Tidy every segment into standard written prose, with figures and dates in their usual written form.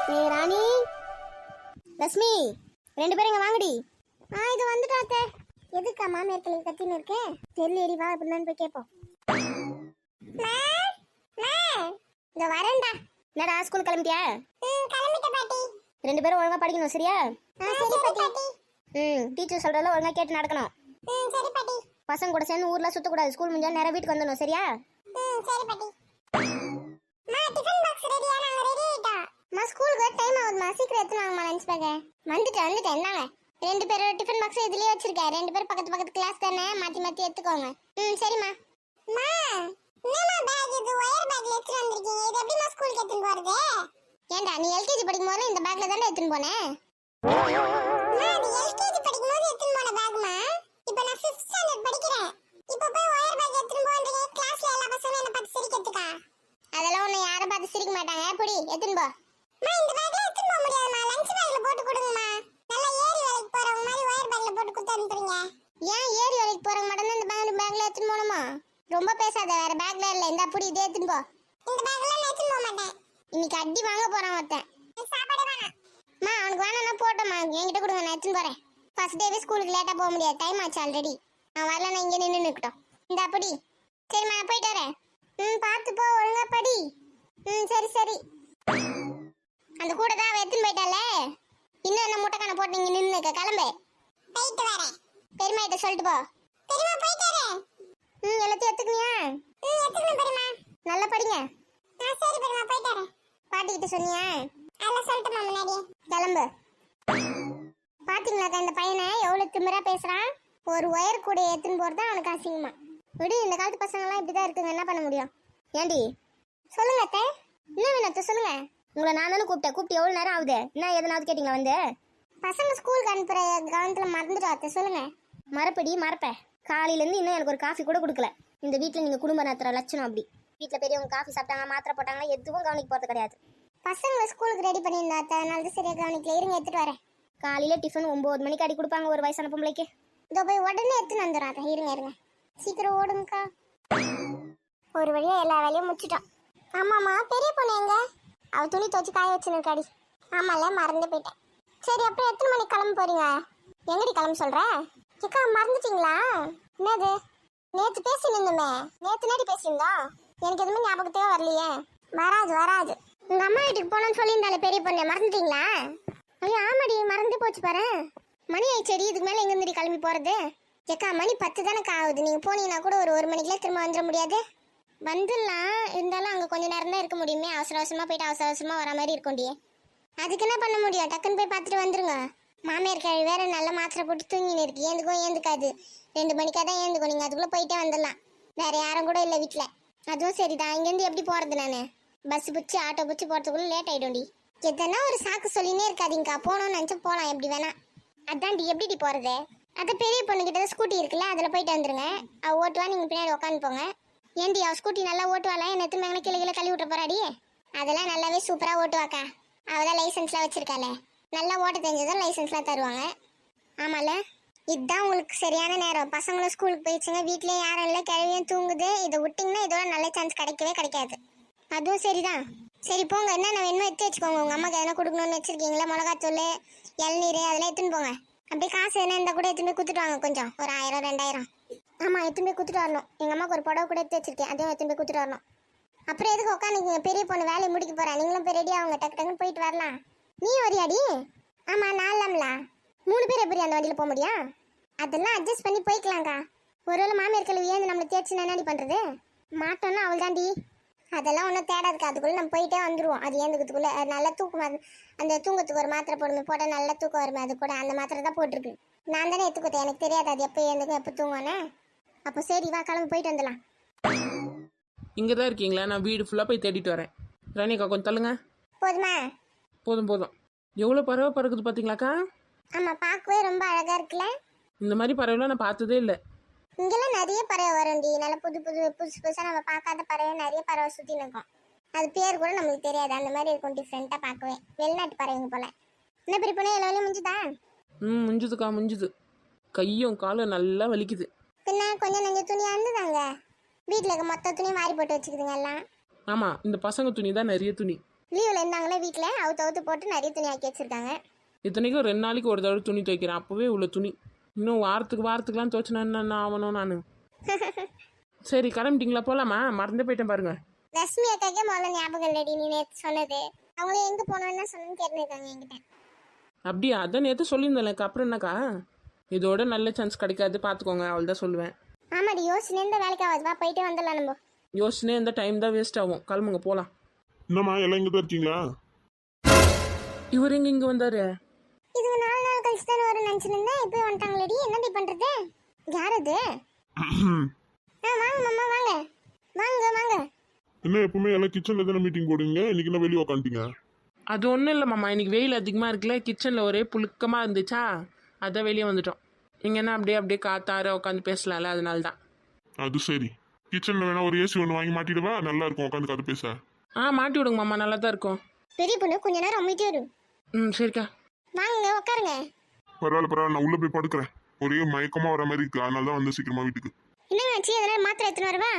நீ ராணி லட்சுமி 2 பேரும் இங்க வாங்கடி. இது வந்துட்டாத்தே. எதுக்கா மாமியார் கிளி கத்தின்னு இருக்கேன்? தெரியலடி, வா இப்படின்னு போய் கேட்போம். இந்த வரேன்டா. என்னடா ஸ்கூல் கிளம்பிட்டியா? கிளம்பிட்ட பாட்டி. 2 பேரும் ஒழுங்கா படிக்கணும், சரியா? சரி பாட்டி. டீச்சர் சொல்றதெல்லாம் ஒழுங்கா கேட்டு நடக்கணும். சரி பாட்டி. பசங்க கூட சேர்ந்து ஊர்ல சுத்த கூடாது. ஸ்கூல் முடிஞ்சா நேரா வீட்டுக்கு வந்துடணும், சரியா? சரி பாட்டி. மா டிபன் பாக்ஸ் ரெடியா? நாங்க ரெடி ஆயிட்டோம். மா ஸ்கூலுக்கு டைம் ஆகுதுமா, சீக்கிரம் எடுத்து வாங்கம்மா லஞ்ச் பேக். வந்துட்டேன் என்னங்க. 2 பேரும் டிபன் பாக்ஸ் இதுலயே வச்சிருக்கேன். 2 பேரும் பக்கத்து பக்கத்து கிளாஸ் தானே, மாத்தி மாத்தி எடுத்துக்கோங்க. சரிம்மா. மா என்னமா பேக் இது? ஒயர் பேக்ல எடுத்து வந்திருக்கீங்க. இது எப்படிமா ஸ்கூலுக்கு எடுத்து போறது? ஏண்டா நீ எல்கேஜி படிக்கும்போது இந்த பேக்ல தானே எடுத்து போனேன். மா அது எல்கேஜி படிக்கும்போது எடுத்து போன பேக்மா. இப்போ நான் 5th ஸ்டாண்டர்ட் படிக்கிறேன். இப்போ போய் ஒயர் பேக் எடுத்து போன்றீங்க. கிளாஸ்ல எல்லா பசங்களும் என்ன பார்த்து சிரிக்கிறதுக்கா? அதெல்லாம் ஒண்ணு யாரும் பார்த்து சிரிக்க மாட்டாங்க. புடி எடுத்து போ. மா இந்த பேக்ல எடுத்து போக முடியாதுமா. லஞ்ச் பேக்ல போட்டு கொடுங்கம்மா. நல்லா ஏரி வேலைக்கு போறவங்க மாதிரி ஒயர் பேக்ல போட்டு கொடுத்து அனுப்புறீங்க. ஏன் ஏரி வேலைக்கு போறவங்க மட்டும் இந்த பேக்ல எடுத்து போணுமா? ரொம்ப பேசாத, வேற பேக்ல இல்ல. இந்த புடி இதே எடுத்து போ. இந்த பேக்ல நான் எடுத்து போக மாட்டேன். இன்னைக்கு அடி வாங்க போறான் ஒருத்தன். சாப்பாடு வேணாம். மா அவனுக்கு வேணாம்னா போட்டோமா, என்கிட்ட கொடுங்க, நான் எடுத்து போறேன். ஃபர்ஸ்ட் டேவே ஸ்கூலுக்கு லேட்டா போக முடியாது, டைம் ஆச்சு ஆல்ரெடி. நான் வரலன்னா இங்கே நின்று நிற்கட்டும். இந்த அப்படி சரிம்மா, நான் போயிட்டு வரேன். பார்த்து போ, ஒழுங்கா படி. சரி சரி. அந்த கூட தான் அவ எடுத்துன்னு போயிட்டாலே. இன்னும் என்ன முட்டைக்கான போட்டு நீங்க நின்று கிளம்பு. போயிட்டு வரேன். பெரியம்மா கிட்ட சொல்லிட்டு போ. பெரியம்மா போயிட்டு வரேன். எல்லாத்தையும் எடுத்துக்கணியா? எடுத்துக்கணும் பெரியம்மா. நல்லா படிங்க. சரி பெரியம்மா, போயிட்டு வரேன். பாட்டி கிட்ட சொன்னியா? அதெல்லாம் சொல்லிட்டுமா முன்னாடியே. கிளம்பு. பாத்தீங்களா இந்த பையனை எவ்வளவு திமிரா பேசுறான்? ஒரு ஒயர் கூட ஏத்துன்னு போறது அவனுக்கு அசிங்கமா. விடு, இந்த காலத்து பசங்க எல்லாம் இப்படிதான் இருக்குங்க, என்ன பண்ண முடியும்? ஏண்டி சொல்லுங்க அத்தை. என்ன வேணும் அத்தை சொல்லுங்க. உங்களை நான் தானே கூப்பிட்டு எவ்வளவு நேரம் ஆகுது? என்ன எதனாவது கேட்டீங்களா? வந்து பசங்க ஸ்கூலுக்கு அனுப்புற கவனத்துல மறந்துட்டோம் அத்தை. சொல்லுங்க. மறப்பேன். காலையில இருந்து இன்னும் எனக்கு ஒரு காஃபி கூட கொடுக்கல. இந்த வீட்டுல நீங்க குடும்ப நடத்துற லட்சணம் அப்படி. வீட்டுல பெரியவங்க காஃபி சாப்பிட்டாங்க, மாத்திரை போட்டாங்க, எதுவும் கவனிக்க போறது கிடையாது. பசங்களை ஸ்கூலுக்கு ரெடி பண்ணியிருந்தா அத்தை, அதனால தான் சரியா கவனிக்கல. இருங்க எடுத்துட்டு வரேன். காலையில டிஃபன் 9 மணிக்கு அடி கொடுப்பாங்க ஒரு வயசான பொம்பளைக்கு. இதோ போய் உடனே எடுத்துன்னு வந்துடுறேன். இருங்க சீக்கிரம் ஓடுங்கக்கா. ஒரு வழியா எல்லா வேலையும் முடிச்சிட்டோம். ஆமாம்மா, பெரிய பொண்ணு எங்க? அவ துணி துவச்சி காய வச்சுருக்காடி. ஆமாம்ல, மறந்து போயிட்டேன். சரி, அப்புறம் எத்தனை மணிக்கு கிளம்ப போறீங்க? எங்கடி கிளம்ப சொல்ற? அக்கா மறந்துட்டீங்களா? என்னது நேற்று பேசினிருந்தோமே? நேற்று நேடி பேசியிருந்தோம். எனக்கு எதுவுமே ஞாபகத்தையே வரலையே. வராது. உங்க அம்மா வீட்டுக்கு போனோன்னு சொல்லியிருந்தாலே பெரிய பொண்ணு, மறந்துட்டீங்களா? ஐயோ ஆமாடி, மறந்து போச்சு பாரு. மணி ஆயிடுச்சேடி, இதுக்கு மேலே எங்கேருந்துடி கிளம்பி போகிறது? ஏக்கா மணி 10 தானே ஆகுது. நீங்கள் போனீங்கன்னா கூட ஒரு 1 மணிக்கெலாம் திரும்ப வந்துட முடியாது? வந்துடலாம், இருந்தாலும் அங்கே கொஞ்சம் நேரம் தான் இருக்க முடியுமே. அவசரமாக போயிட்டு அவசரமாக வர மாதிரி இருக்கும்டியே. அதுக்கு என்ன பண்ண முடியும்? டக்குன்னு போய் பார்த்துட்டு வந்துருங்க. மாமியார் கழி வேற நல்ல மாத்திரை போட்டு தூங்கின்னு இருக்கு. ஏந்துக்காது. 2 மணிக்காக தான் ஏந்துக்கும். நீங்கள் அதுக்குள்ளே போயிட்டே வந்துடலாம். வேற யாரும் கூட இல்லை வீட்டில். அதுவும் சரிதான். இங்கேருந்து எப்படி போகிறது? நான் பஸ் பிடிச்சி ஆட்டோ பிடிச்சி போகிறதுக்குள்ளே லேட் ஆகிடும்டி. எதனா ஒரு சாக்கு சொல்லினே இருக்காதீங்கக்கா. போகணும்னு நினச்சா போகலாம், எப்படி வேணா. அதான்டி எப்படிடி போகிறது? அதை பெரிய பொண்ணுக்கிட்ட ஸ்கூட்டி இருக்குல்ல, அதில் போயிட்டு வந்துருங்க. அவள் ஓட்டுவா, நீங்கள் பின்னாடி உட்காந்து போங்க. ஏண்டி அவள் ஸ்கூட்டி நல்லா ஓட்டுவாளா? என்ன திரும்ப கீழே கழுவி விட்டுற போறாடி? அதெல்லாம் நல்லாவே சூப்பராக ஓட்டுவாக்கா. அவள் தான் லைசன்ஸ்லாம் வச்சிருக்காளே. நல்லா ஓட்ட தெரிஞ்சதான் லைசன்ஸ்லாம் தருவாங்க. ஆமால, இதுதான் உங்களுக்கு சரியான நேரம். பசங்களும் ஸ்கூலுக்கு போயிடுச்சுங்க, வீட்லேயே யாரும் இல்லை, கிழவியும் தூங்குது. இதை விட்டிங்கன்னா இதோட நல்ல சான்ஸ் கிடைக்கவே கிடைக்காது. அதுவும் சரிதான். சரி போங்க, என்னென்ன வேணுமோ எடுத்து வச்சுக்கோங்க. உங்கள் அம்மாக்கு எதனா கொடுக்கணும்னு வச்சுருக்கீங்களா? மிளகாத்தூள், இளநீர் அதெல்லாம் எடுத்துன்னு போங்க. அப்படியே காசு என்ன இருந்தால் கூட எடுத்துன்னு போய் கொடுத்துட்டு வாங்க. கொஞ்சம் ஒரு 1000 2000. ஆமாம், எடுத்துன்னு போய் கொடுத்துட்டு வரணும். எங்கள் அம்மாவுக்கு ஒரு புடவை கூட எடுத்து வச்சிருக்கேன், அதையும் எடுத்துன்னு போய் கொடுத்துட்டு வரணும். அப்புறம் எதுக்கு உட்காந்துக்கிங்க? பெரிய பொண்ணு வேலையை முடிக்க போகிறேன். நீங்களும் போய் ரெடி ஆகுங்க, டக்குன்னு போயிட்டு வரலாம். நீ வரியாடி? ஆமாம், நான்லாம்ல. 3 பேர் எப்படி அந்த வண்டியில் போக முடியும்? அதெல்லாம் அட்ஜஸ்ட் பண்ணி போய்க்கலாங்க்கா. ஒருவேளை மாமியார் கல்வி ஏந்து நம்மளை தேய்ச்சி என்னடி பண்ணுறது? மாட்டோன்னா அவள் தாண்டி. அதெல்லாம் ஒன்றும் தேடாதுக்கு. அதுக்குள்ளே நம்ம போயிட்டே வந்துடுவோம். அது ஏந்துக்கிறதுக்குள்ளே நல்லா தூக்கம். அந்த தூங்கத்துக்கு ஒரு மாத்திரை போட்டால் நல்லா தூக்கம் வருமே, அது கூட அந்த மாத்திரை தான் போட்டிருக்கு. நான் தானே எடுத்துக்கொத்தேன், எனக்கு தெரியாது அது எப்போ ஏந்துக்கும் எப்போ தூங்கணே. அப்போ சரி வா, கிளம்பி போயிட்டு வந்துடலாம். இங்கே தான் இருக்கீங்களா? நான் வீடு ஃபுல்லாக போய் தேடிட்டு வரேன். ராணிக்கா கொஞ்சம் தள்ளுங்க. போதுமா? போதும். எவ்வளோ பறவை பறக்குது பார்த்தீங்களாக்கா? ஆமாம், பார்க்கவே ரொம்ப அழகாக இருக்குல்ல? இந்த மாதிரி பறவைலாம் நான் பார்த்ததே இல்லை. இங்கெல்லாம் நிறைய பறவை வரும்டி. நல்லா புதுசாக நம்ம பார்க்காத பறவை நிறைய பறவை சுற்றி நிற்கும். அது பேர் கூட நம்மளுக்கு தெரியாது. அந்த மாதிரி இருக்கும், டிஃப்ரெண்ட்டாக பார்க்கவே. வெளிநாட்டு பறவைங்க போல. என்ன பெரிய பொண்ணு, எல்லா வேலையும் முடிஞ்சுதா? முடிஞ்சுது. கையும் காலும் நல்லா வலிக்குது. பின்ன கொஞ்சம் நஞ்சம் துணியாக இருந்துதாங்க. வீட்டில் இருக்க மொத்த துணியும் வாரி போட்டு வச்சுக்குதுங்க எல்லாம். ஆமாம், இந்த பசங்க துணி தான் நிறைய துணி. லீவில் இருந்தாங்களே வீட்டில் அவுத்து போட்டு நிறைய துணி ஆக்கி வச்சிருக்காங்க. இத்தனைக்கும் 2 நாளைக்கு ஒரு தடவை துணி துவைக்கிறேன், அப்போவே இவ்வளோ துணி. இன்னும் வாரத்துக்குலாம் துவைச்சினா என்ன ஆகணும் நான்? சரி கிளம்பிட்டீங்களா, போகலாமா? மறந்து போயிட்டேன் பாருங்க. ரஷ்மி அக்காக்கே முதல்ல ஞாபகம் இல்லடி நீ நேற்று சொன்னது. அவங்க எங்கே போனோன்னு சொன்னு கேட்டுருக்காங்க என்கிட்ட. அப்படியா? அதான் நேற்று சொல்லியிருந்தேன். அப்புறம் என்னக்கா? இதோட நல்ல சான்ஸ் கிடைக்காது, பார்த்துக்கோங்க. அவள் தான் சொல்லுவேன். ஆமாடி, யோசனை இந்த வேலைக்கு ஆகாது. வா போயிட்டே வந்துடலாம் நம்ம. யோசனை இந்த டைம் தான் வேஸ்ட் ஆகும். கிளம்புங்க போகலாம். என்னம்மா எல்லாம் இங்கே தான் இருக்கீங்களா? இவர் எங்க இங்கே வந்தாரு? இது 4 நாள் கழிச்சு தானே வரும் நினச்சிருந்தேன். இப்போ வந்துட்டாங்களேடி, என்னடி பண்ணுறது? யார் அது? வாங்க மாமா, வாங்க வாங்க வாங்க. என்ன எப்பவுமே எல்லாம் கிச்சனில் தானே மீட்டிங் போடுவீங்க, இன்னைக்கு என்ன வெளியே உக்காந்துட்டீங்க? அது ஒன்றும் இல்லை மாமா, இன்னைக்கு வெயில் அதிகமாக இருக்குல்ல, கிச்சனில் ஒரே புழுக்கமாக இருந்துச்சா, அதான் வெளியே வந்துட்டோம். இங்கே என்ன அப்படியே காத்தார உட்காந்து பேசலாம்ல, அதனால தான். அது சரி. கிச்சனில் வேணா ஒரு ஏசி ஒன்று வாங்கி மாட்டிடுவா, நல்லா இருக்கும் உட்காந்து கதை பேச. மாட்டி விடுங்க மாமா, நல்லா தான் இருக்கும். பெரிய பொண்ணு கொஞ்ச நேரம் அமைதியா இரு. சரிக்கா. வாங்க உட்காருங்க. பரவாயில்ல, நான் உள்ளே போய் படுக்கிறேன். ஒரே மயக்கமாக வர மாதிரி இருக்கு, அதனால தான் வந்து சீக்கிரமா வீட்டுக்கு. என்னங்க ஆச்சு? எதனா மாத்திரை எடுத்துன்னு வரவா?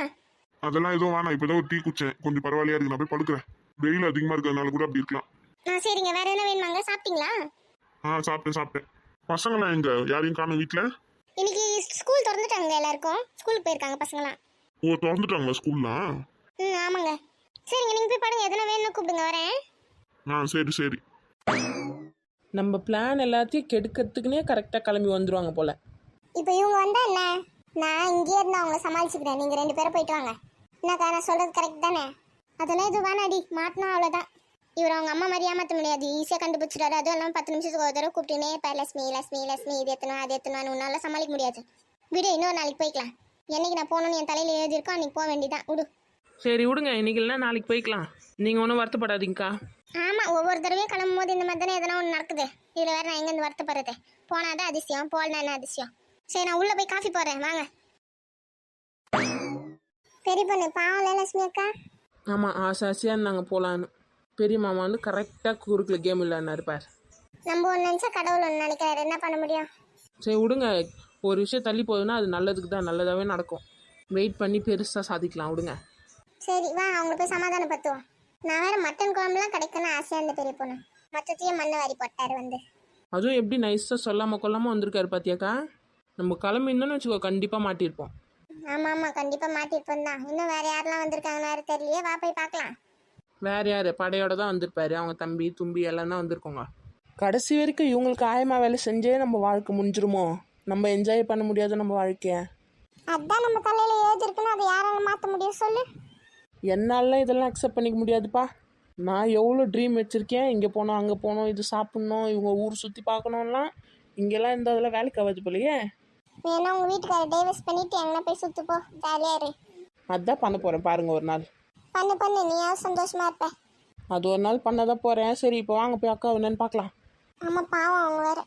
அதெல்லாம் எதுவும் வேணாம், இப்போதான் ஒரு டீ குடிச்சேன், கொஞ்சம் பரவாயில்லையா இருக்கு, நான் போய் படுக்கிறேன். வெயில் அதிகமாக இருக்கிறதுனால கூட அப்படி இருக்கலாம். சரிங்க, வேற என்ன வேணுமாங்க? சாப்பிட்டீங்களா? சாப்பிட்டேன். பசங்களாம் எங்க? யாரையும் காணும் வீட்டில்? இன்னைக்கு ஸ்கூல் திறந்துட்டாங்க, எல்லாருக்கும் ஸ்கூலுக்கு போயிருக்காங்க பசங்களாம். ஓ, திறந்துட்டாங்களா ஸ்கூல்லாம்? ஆமாங்க. சரிங்க, நீங்க போய் பாருங்க, எதனா வேணும்னு கூப்பிடுங்க, வரேன். சரி. நம்ம பிளான் எல்லாத்தையும் கெடுக்கிறதுக்குனே கரெக்டாக கிளம்பி வந்துடுவாங்க போல. இப்போ இவங்க வந்தா என்ன? நான் இங்கேயே இருந்து அவங்கள சமாளிச்சுக்கிறேன். நீங்க 2 பேரும் போயிட்டு வாங்க. என்னக்கா நான் சொல்றது கரெக்ட் தானே? அதெல்லாம் இது வேணாடி, மாட்டினா அவ்வளோதான். இவர் அவங்க அம்மா மாதிரி ஏமாற்ற முடியாது, ஈஸியாக கண்டுபிடிச்சிட்டாரு. அதுவும் இல்லாமல் 10 நிமிஷத்துக்கு ஒரு தடவை கூப்பிட்டுனே இப்போ லட்சுமி இது எத்தனை உன்னால சமாளிக்க முடியாது. விடு, இன்னொரு நாளைக்கு போய்க்கலாம். என்னைக்கு நான் போகணும்னு என் தலையில் எழுதியிருக்கோம், அன்னைக்கு போக வேண்டியதான். விடு. சரி விடுங்க, இன்னைக்கு இல்லைனா நாளைக்கு போய்க்கலாம். நீங்கள் ஒன்றும் வருத்தப்படாதீங்கக்கா. ஆமாம், ஒவ்வொரு தடவையும் கிளம்பும் போது இந்த மாதிரி தானே எதனா ஒன்று நடக்குது. இதில் வேறு நான் எங்கேருந்து வருத்தப்படுறது? போனாதான் அதிசயம், போகலனா என்ன அதிசயம்? சரி, நான் உள்ளே போய் காஃபி போடுறேன், வாங்க. பெரிய பொண்ணு பாவம் லட்சுமி அக்கா. ஆமாம், ஆசையாக இருந்தாங்க போகலான்னு. பெரிய மாமா வந்து கரெக்டாக குறுக்கில் கேம் இல்லைன்னு இருப்பார். நம்ம ஒன்று நினச்சா கடவுள் ஒன்று நினைக்கிறாரு, என்ன பண்ண முடியும்? சரி விடுங்க, ஒரு விஷயம் தள்ளி போகுதுன்னா அது நல்லதுக்கு தான், நல்லதாகவே நடக்கும். வெயிட் பண்ணி பெருசாக சாதிக்கலாம், விடுங்க. சரி வா, அவங்கள போய் சமாதானப்படுத்துவோம். நான் வேற மட்டன் குழம்புலாம் கிடைக்கணும்னு ஆசையாக இருந்த பெரிய பொண்ணு. மொத்தத்தையும் மண்ணை வாரி போட்டார் வந்து. அதுவும் எப்படி நைஸாக சொல்லாமல் கொல்லாமல் வந்திருக்காரு பார்த்தியாக்கா. நம்ம கிளம்பிருந்தோன்னு வச்சுக்கோ, கண்டிப்பாக மாட்டியிருப்போம். ஆமாம், கண்டிப்பாக மாட்டிருப்போம் தான். இன்னும் வேற யாரெல்லாம் வந்திருக்காங்கன்னு வேறு தெரியலையே, வா போய் பார்க்கலாம். வேறு யார்? படையோட தான் வந்திருப்பாரு. அவங்க தம்பி தும்பி எல்லாம் தான் வந்திருக்கோங்க. கடைசி வரைக்கும் இவங்களுக்கு ஆயமாக வேலை செஞ்சே நம்ம வாழ்க்கை முடிஞ்சிருமோ? நம்ம என்ஜாய் பண்ண முடியாது நம்ம வாழ்க்கையை. அதான் நம்ம தலையில் எழுதிருக்குன்னு அதை யாரால மாற்ற முடியும் சொல்லு? என்னாலலாம் இதெல்லாம் அக்செப்ட் பண்ணிக்க முடியாதுப்பா. நான் எவ்வளோ ட்ரீம் வச்சுருக்கேன், இங்கே போனோம் அங்கே போனோம், இது சாப்பிட்ணும், இவங்க ஊர் சுற்றி பார்க்கணும்லாம். இங்கெல்லாம் இந்த அதெல்லாம் வேலைக்கு ஆகாது போலையே. வேணா உங்கள் வீட்டுக்கார டைவர்ஸ் பண்ணிட்டு எங்கன்னா போய் சுற்று போ, ஜாலியாக இரு. அதான் பண்ண போகிறேன் பாருங்கள் ஒரு நாள். பண்ணு, நீயாவது சந்தோஷமா இருப்ப. அது ஒரு நாள் பண்ண தான் போகிறேன். சரி இப்போ வாங்க போய் அக்கா என்னன்னு பார்க்கலாம். ஆமாம், பாவம் அவங்க வேற.